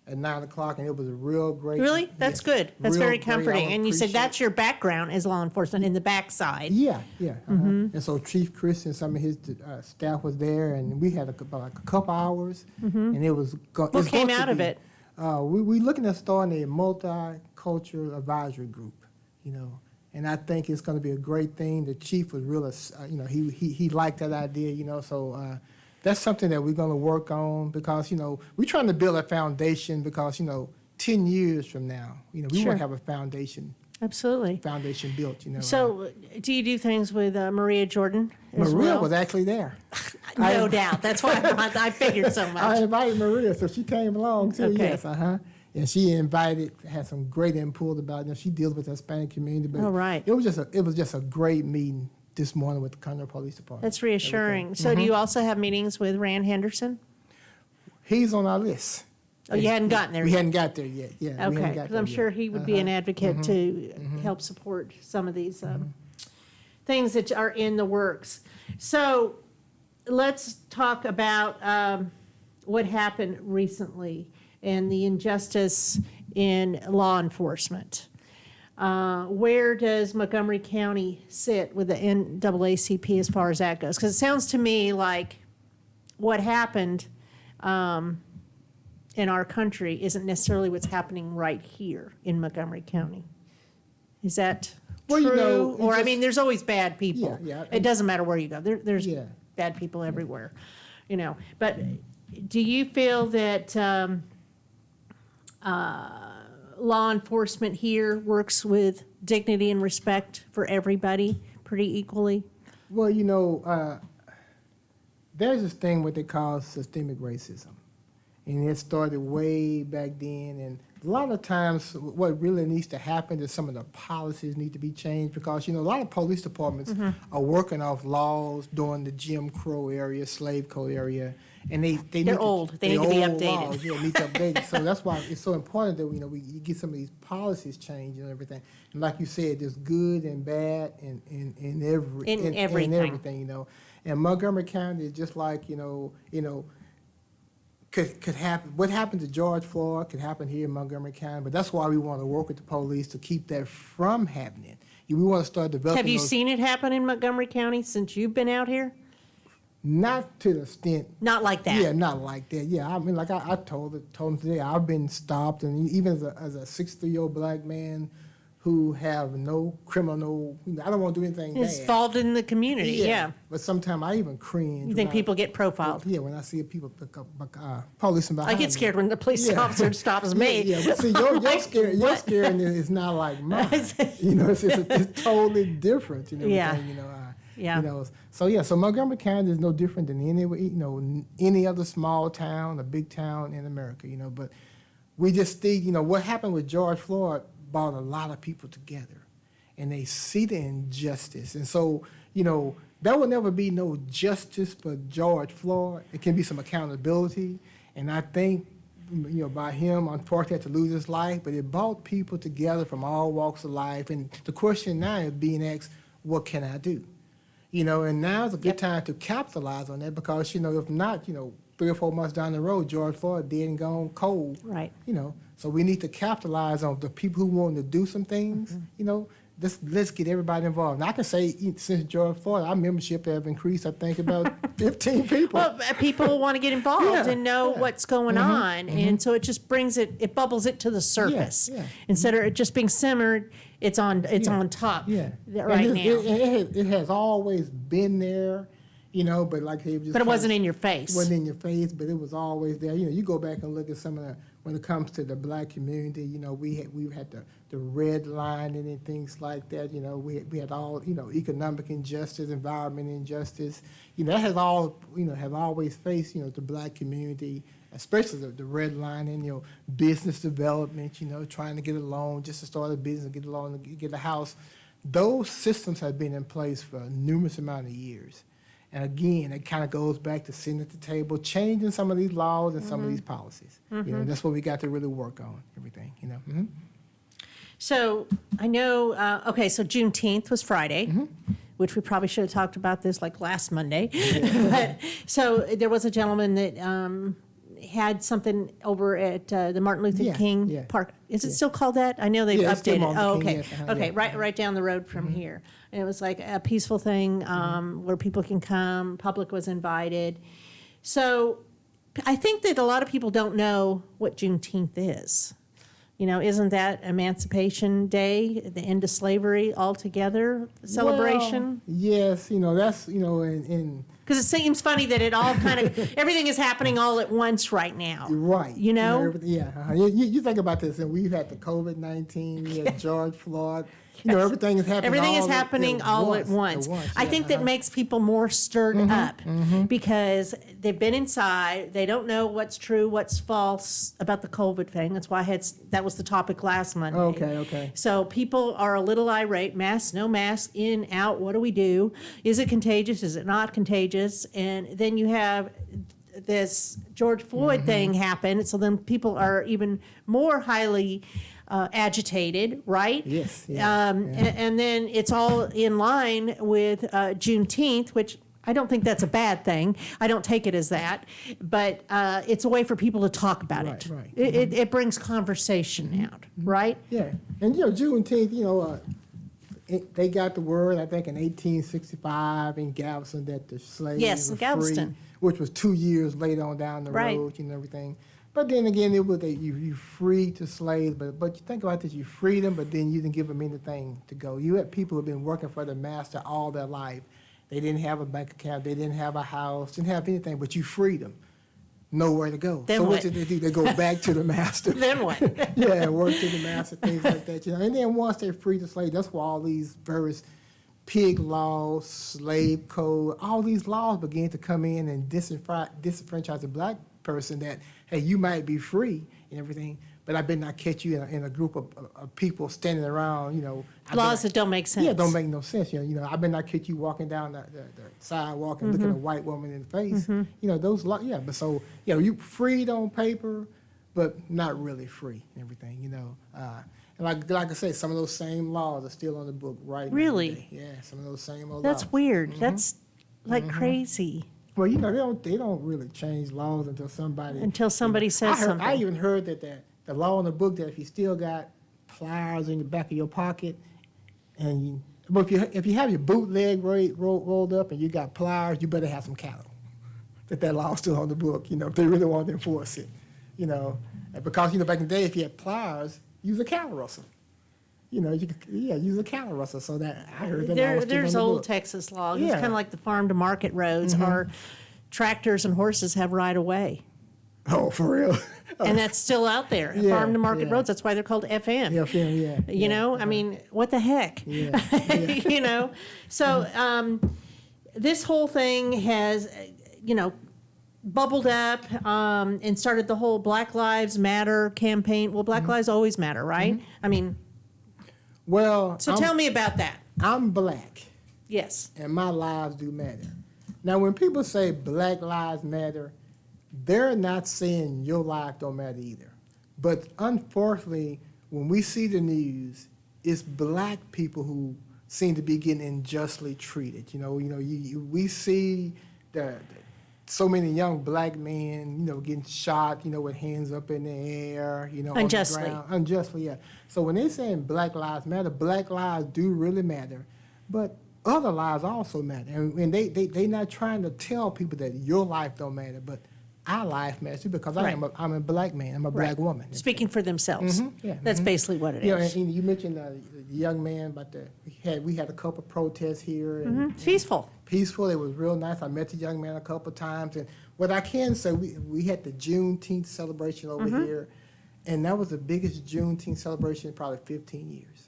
at 9 o'clock, and it was a real great. Really? That's good. That's real very great. I comforting. And you said appreciate- that's your background as law enforcement in the backside. Yeah. And so Chief Chris and some of his staff was there, and we had about a couple hours, and it was. What came out of it? We looking at starting a multicultural advisory group, and I think it's going to be a great thing. The chief was really, he liked that idea, so that's something that we're going to work on because, we're trying to build a foundation because, 10 years from now, we Sure. want to have a foundation Absolutely. built, So do you do things with Maria Jordan as Maria well? was actually there. No doubt. That's why I figured so I much. invited Maria, so she came along too. Okay. Yes, and she had some great input about it. She deals with the Hispanic community. But Oh, right. It was just a great meeting this morning with the Conroe Police Department. That's reassuring. So do you also have meetings with Rand Henderson? He's on our list. Oh, you hadn't gotten there We yet? hadn't got there yet. Yeah. we hadn't Okay, got because there I'm yet. sure he would be an advocate to help support some of these things that are in the works. So let's talk about what happened recently and the injustice in law enforcement. Where does Montgomery County sit with the NAACP as far as that goes? Because it sounds to me like what happened in our country isn't necessarily what's happening right here in Montgomery County. Is that Well, true? you know, Or, I mean, there's always bad people. Yeah. It doesn't matter where you go. There's Yeah. bad people everywhere, you know. But do you feel that law enforcement here works with dignity and respect for everybody pretty equally? Well, you know, there's this thing what they call systemic racism. And it started way back then. And a lot of times what really needs to happen is some of the policies need to be changed because, you know, a lot of police departments are working off laws during the Jim Crow area, slave code area. And They're old. They need to be updated. Laws, yeah, need to update it. So that's why it's so important that, you know, you get some of these policies changed and everything. And like you said, there's good and bad in everything, you know. And Montgomery County is just like, you know, could happen. What happened to George Floyd could happen here in Montgomery County, but that's why we want to work with the police to keep that from happening. We want to start developing. Have you seen it happen in Montgomery County since you've been out here? Not to the extent. Not like that. Yeah, not like that. Yeah, I mean, like I told him today, I've been stopped, and even as a 63-year-old black man who have no criminal, I don't want to do anything It's bad. involved in the community, yeah. But sometimes I even cringe. You think when people get profiled? Yeah, when I see people pick up policemen behind I me. get scared when the police Yeah. officer stops me. Yeah, but see, your scaring is not like mine. You know, it's totally different. You know, Yeah. everything, you know. Yeah. You know, so Montgomery County is no different than any other small town, a big town in America. You know, but we just think, you know, what happened with George Floyd brought a lot of people together, and they see the injustice, and so, you know, there will never be no justice for George Floyd. It can be some accountability, and I think, you know, by him, unfortunately, had to lose his life, but it brought people together from all walks of life, and the question now is being asked, what can I do? You know, and now is a good time to capitalize on that because, you know, if not, you know, 3 or 4 months down the road, George Floyd dead and gone cold. Right. You know, so we need to capitalize on the people who want to do some things, you know. Let's get everybody involved. And I can say since George Floyd, our membership have increased, I think, about 15 people. Well, people want to get involved Yeah, and know what's going on, and so it just brings it bubbles it to the surface. yeah. Instead of it just being simmered, it's on top Yeah. right And now. it has always been there, you know, but like he just But it kinda wasn't in your face. wasn't in your face, but it was always there. You know, you go back and look at some of the, when it comes to the black community, you know, we've had the red line and things like that. You know, we had all, you know, economic injustice, environment injustice. You know, that has all, you know, have always faced, you know, the black community, especially the red line and, you know, business development, you know, trying to get a loan just to start a business and get a loan and get a house. Those systems have been in place for a numerous amount of years. And again, it kind of goes back to sitting at the table, changing some of these laws and some of these policies. You know, that's what we got to really work on, everything, you know. So I know, so Juneteenth was Friday, which we probably should have talked about this like last Monday. But, so there was a gentleman that had something over at the Martin Luther King Park. Is it still called that? I know they've Yeah, it's still updated. Martin Oh, King, okay. yes, Okay, yeah. right down the road from here. And it was like a peaceful thing where people can come, public was invited. So I think that a lot of people don't know what Juneteenth is. You know, isn't that Emancipation Day, the end of slavery altogether celebration? Well, yes, you know, that's, you know, and Because it seems funny that it all kind of, everything is happening all at once right now. Right. You know? You think about this, and we've had the COVID-19, we had George Floyd. You know, everything is happening. Everything is happening all at once. I think that makes people more stirred up because they've been inside. They don't know what's true, what's false about the COVID thing. That's why that was the topic last Monday. Okay. So people are a little irate. Mask, no mask, in, out. What do we do? Is it contagious? Is it not contagious? And then you have this George Floyd thing happen. So then people are even more highly agitated, right? Yes. And then it's all in line with Juneteenth, which I don't think that's a bad thing. I don't take it as that, but it's a way for people to talk about it. Right. It brings conversation out, right? Yeah, and Juneteenth, they got the word, I think, in 1865 in Galveston that the slaves were Galveston. free, which was 2 years later on down the Right. road, everything. But then again, it was that you free to slaves, but you think about this, you free them, but then you didn't give them anything to go. You had people who've been working for the master all their life. They didn't have a bank account, they didn't have a house, didn't have anything, but you freed them. Nowhere to go. Then so what? did they do? They go back to the master. Then what? Yeah, work to the master, things like that. And then once they free the slave, that's why all these various pig laws, slave code, all these laws began to come in and disenfranchise the black person that, hey, you might be free and everything, but I better not catch you in a group of people standing around, Laws that don't make sense. Yeah, don't make no sense. I better not catch you walking down the sidewalk and looking at a white woman in the face. Those laws, but so, you freed on paper, but not really free and everything, And like I say, some of those same laws are still on the book right now. Really? Yeah, some of those same old That's laws. weird. That's like crazy. Well, they don't really change laws until somebody says something. I even heard that the law in the book that if you still got pliers in the back of your pocket, but if you have your bootleg rolled up and you got pliers, you better have some cattle. That law's still on the book, if they really want to enforce it, because back in the day, if you had pliers, use a cattle rustler. Use a cattle rustler. So that I heard that law was still There's on the old book. Texas law. It's Yeah. kind of like the farm to market roads, or tractors and horses have right of way. Oh, for real? And that's still out there. Yeah, Farm to market yeah. roads. That's why they're called FM. Yeah. I mean, what the heck? Yeah. So this whole thing has, bubbled up and started the whole Black Lives Matter campaign. Well, Black Lives always matter, right? I mean, Well, so tell me about that. I'm black, Yes. and my lives do matter. Now, when people say Black Lives Matter, they're not saying your life don't matter either. But unfortunately, when we see the news, it's black people who seem to be getting unjustly treated. We see so many young black men, getting shot, with hands up in the air, Unjustly. on the ground. Unjustly, yeah. So when they're saying Black Lives Matter, black lives do really matter, but other lives also matter. And they not trying to tell people that your life don't matter, but our life matters too, because Right. I'm a black man, I'm a black woman. Speaking for themselves. Yeah. That's basically what it is. And you mentioned the young man, but we had a couple protests here. And, Peaceful. Peaceful. It was real nice. I met the young man a couple times, and what I can say, we had the Juneteenth celebration over here, and that was the biggest Juneteenth celebration in probably 15 years.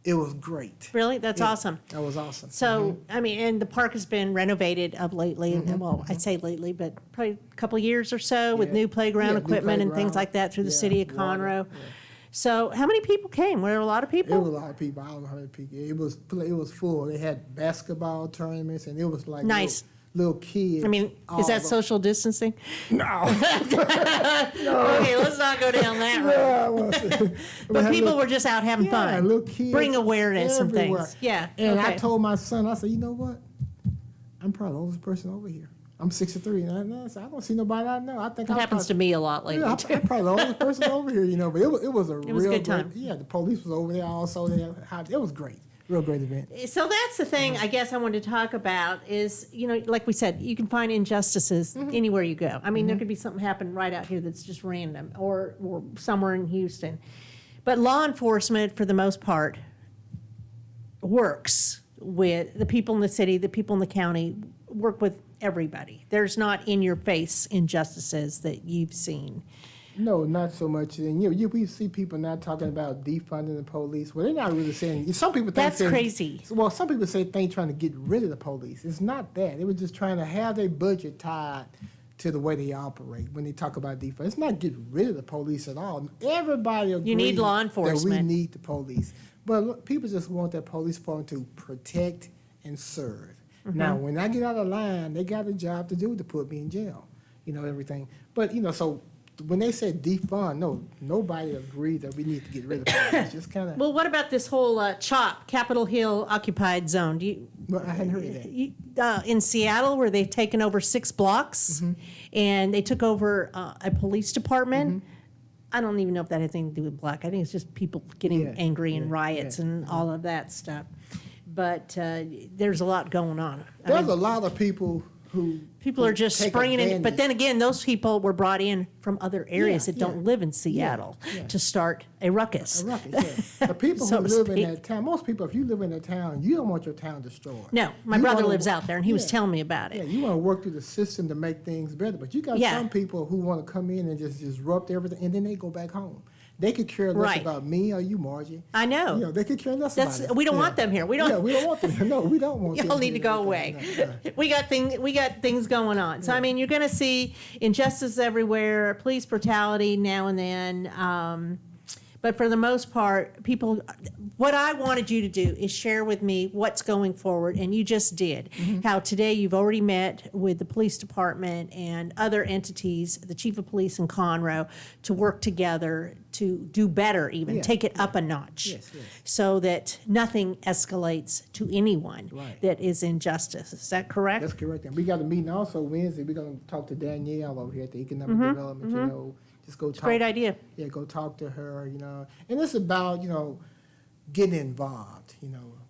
It was great. Really? That's awesome. That was awesome. So, I mean, and the park has been renovated of lately, and well, I'd say lately, but probably a couple of years or so with Yeah. new playground Yeah, new equipment and things playground. like that through the Yeah, city of water, Conroe. yeah. So, how many people came? Were there a lot of It people? was a lot of people. I don't know how many people. It was full. They had basketball tournaments, and it was like Nice. little kids. I mean, all is that over. social distancing? No. Okay, let's not go down that road. Yeah, well, But people were just out having yeah, fun. little kids Bring awareness and everywhere. things. Yeah. And okay. I told my son, I said, you know what? I'm probably the oldest person over here. I'm 63, and I said, I don't see nobody I know. I think It happens to me a lot lately. Yeah, I'm probably the oldest person over here, But it was a was a real good time. great. Yeah, the police was over there also. It was great. Real great event. So that's the thing I guess I wanted to talk about is, like we said, you can find injustices anywhere you go. I mean, there could be something happen right out here that's just random or somewhere in Houston. But law enforcement, for the most part, works with the people in the city, the people in the county, work with everybody. There's not in-your-face injustices that you've seen. No, not so much. And we see people now talking about defunding the police. Well, they're not really saying. Some people think That's crazy. Well, some people say they're trying to get rid of the police. It's not that. They were just trying to have their budget tied to the way they operate when they talk about defund. It's not get rid of the police at all. Everybody agrees You need law that enforcement. we need the police. But look, people just want that police department to protect and serve. Now, when I get out of line, they got a job to do to put me in jail, everything. But, so when they said defund, no, nobody agreed that we need to get rid of the police. Just kind of. Well, what about this whole CHOP, Capitol Hill Occupied Zone? Well, I hadn't heard of that. In Seattle, where they've taken over 6 blocks, and they took over a police department. I don't even know if that had anything to do with black. I think it's just people getting angry and riots and all of that stuff. But there's a lot going on. There's a lot of people who are just take springing in. advantage. But then again, those people were brought in from other areas that don't live in Seattle yeah. to start a ruckus. A ruckus, yeah. The people So who to live in speak. that town, most people, if you live in that town, you don't want your town destroyed. No, my You brother wanna- lives out there, and he was telling me about Yeah, it. you want to work through the system to make things better, but you got Yeah. some people who want to come in and just disrupt everything, and then they go back home. They could care less Right. about me or you, Margie. I know. They could care less That's about us. we don't want them here. We don't. Yeah, we don't want them. No, we don't want them. Y'all need to go away. No. We got things going on. So I mean, you're going to see injustice everywhere, police brutality now and then. But for the most part, people, what I wanted you to do is share with me what's going forward, and you just did. How today you've already met with the police department and other entities, the chief of police in Conroe, to work together to do better, even Yeah. take it up a notch, Yes. so that nothing escalates to anyone Right. that is injustice. Is that correct? That's correct. And we got a meeting also Wednesday. We're going to talk to Danielle over here at the Economic Development, just go talk. Great idea. Yeah, go talk to her, And it's about, getting involved,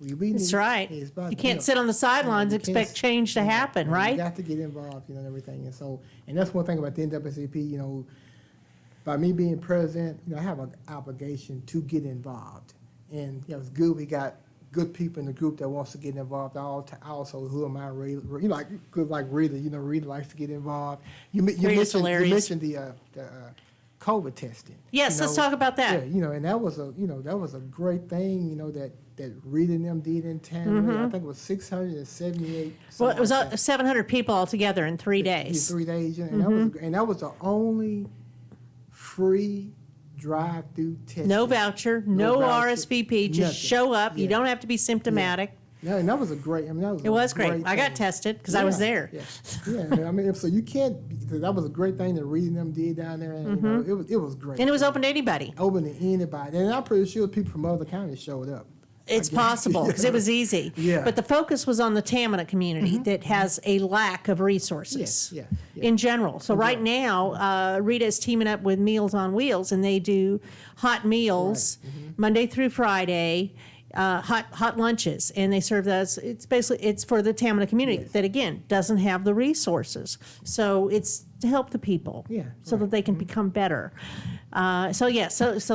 We That's need- right. it's about, You can't sit on the sidelines and expect change to happen, You right? got to get involved, and everything. And that's one thing about the NAACP, by me being president, I have an obligation to get involved. And, it's good we got good people in the group that wants to get involved. Also, who am I, Rita? Like Rita, Rita likes to get involved. You Rita's hilarious. mentioned the COVID testing. Yes, let's talk about that. Yeah, and that was a great thing, that Rita and them did in town. I think it was 678. Well, it was something like that. 700 people altogether in 3 Yeah, days. 3 days, and that was the only free drive-through test. No voucher, no voucher, RSVP, just nothing. show up. You Yeah. don't have to be symptomatic. Yeah, and that was a great. That was. It was great. I got thing. tested because I was there. Yeah. So you can't. That was a great thing that Reed and them did down there, and it was great. And it was open to anybody. Open to anybody, and I'm pretty sure people from other counties showed up. It's I guess. possible because it was easy. Yeah. But the focus was on the Tamina community that has a lack of resources Yeah. in general. So right now, Rita is teaming up with Meals on Wheels, and they do hot meals Monday through Friday. Hot lunches, and they serve those. It's for the Tamina community that again doesn't have the resources, so it's to help the people, so that they can become better. So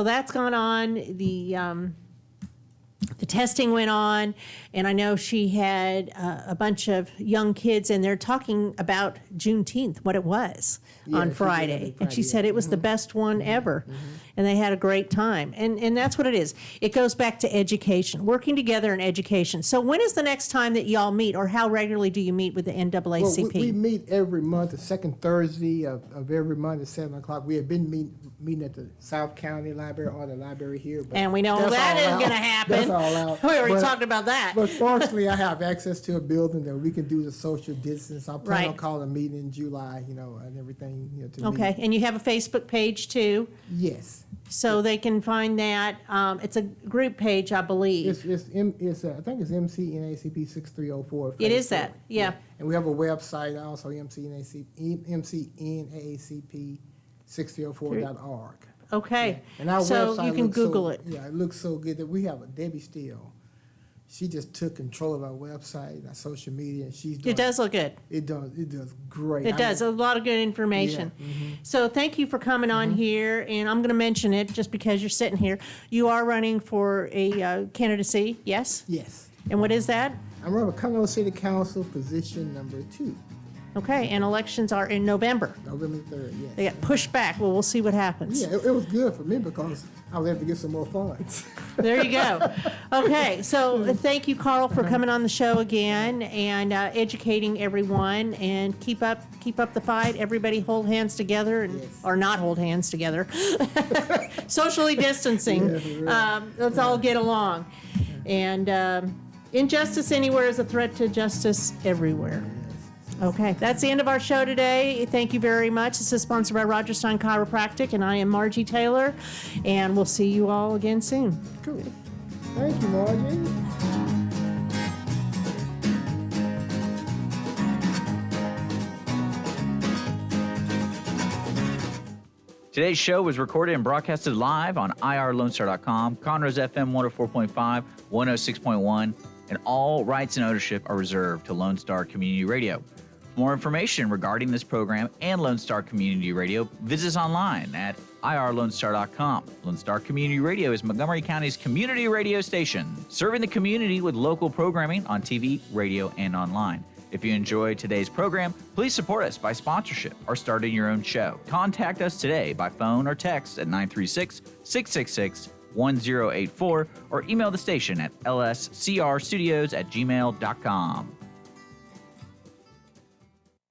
that's gone on. The testing went on, and I know she had a bunch of young kids, and they're talking about Juneteenth, what it was on she did, Friday. And she Friday, said it was the best one ever, and they had a great time. And that's what it is. It goes back to education, working together in education. So when is the next time that y'all meet, or how regularly do you meet with the NAACP? Well, we meet every month, the second Thursday of every month at 7 o'clock. We have been meeting at the South County Library or the library here. But And we know that's that all isn't out. gonna happen. That's all out. We already But- talked about that. But fortunately, I have access to a building that we can do the social distance. I plan on Right. calling a meeting in July, and everything, to Okay, meet. and you have a Facebook page too, Yes. so they can find that. It's a group page, I believe. I think it's MCNACP 6304. It is Facebook. that, yeah. And we have a website also, MCNACP 6304.org. Okay, And our so website you can looks Google so, it. Yeah, it looks so good that we have a Debbie Steele. She just took control of our website, our social media, and she's doing It does look good. It does great. It does, a lot of good information. So thank you for coming on here, and I'm going to mention it just because you're sitting here. You are running for a candidacy, yes? Yes. And what is that? I'm running for Conroe City Council position number 2. Okay, and elections are in November. November 3rd, yes. They got pushed back. Well, we'll see what happens. Yeah, it was good for me because I was able to get some more funds. There you go. Okay, so thank you, Carl, for coming on the show again and educating everyone. And keep up the fight. Everybody hold hands together, and or not hold hands together. Socially distancing. Let's all get along. And injustice anywhere is a threat to justice everywhere. Okay, that's the end of our show today. Thank you very much. This is sponsored by Roger Stein Chiropractic, and I am Margie Taylor, and we'll see you all again soon. Cool. Thank you, Margie. Today's show was recorded and broadcasted live on irlonestar.com, Conroe's FM 104.5, 106.1, and all rights and ownership are reserved to Lone Star Community Radio. For more information regarding this program and Lone Star Community Radio, visit us online at irlonestar.com. Lone Star Community Radio is Montgomery County's community radio station, serving the community with local programming on TV, radio, and online. If you enjoyed today's program, please support us by sponsorship or starting your own show. Contact us today by phone or text at 936-666-1084 or email the station at lscrstudios@gmail.com.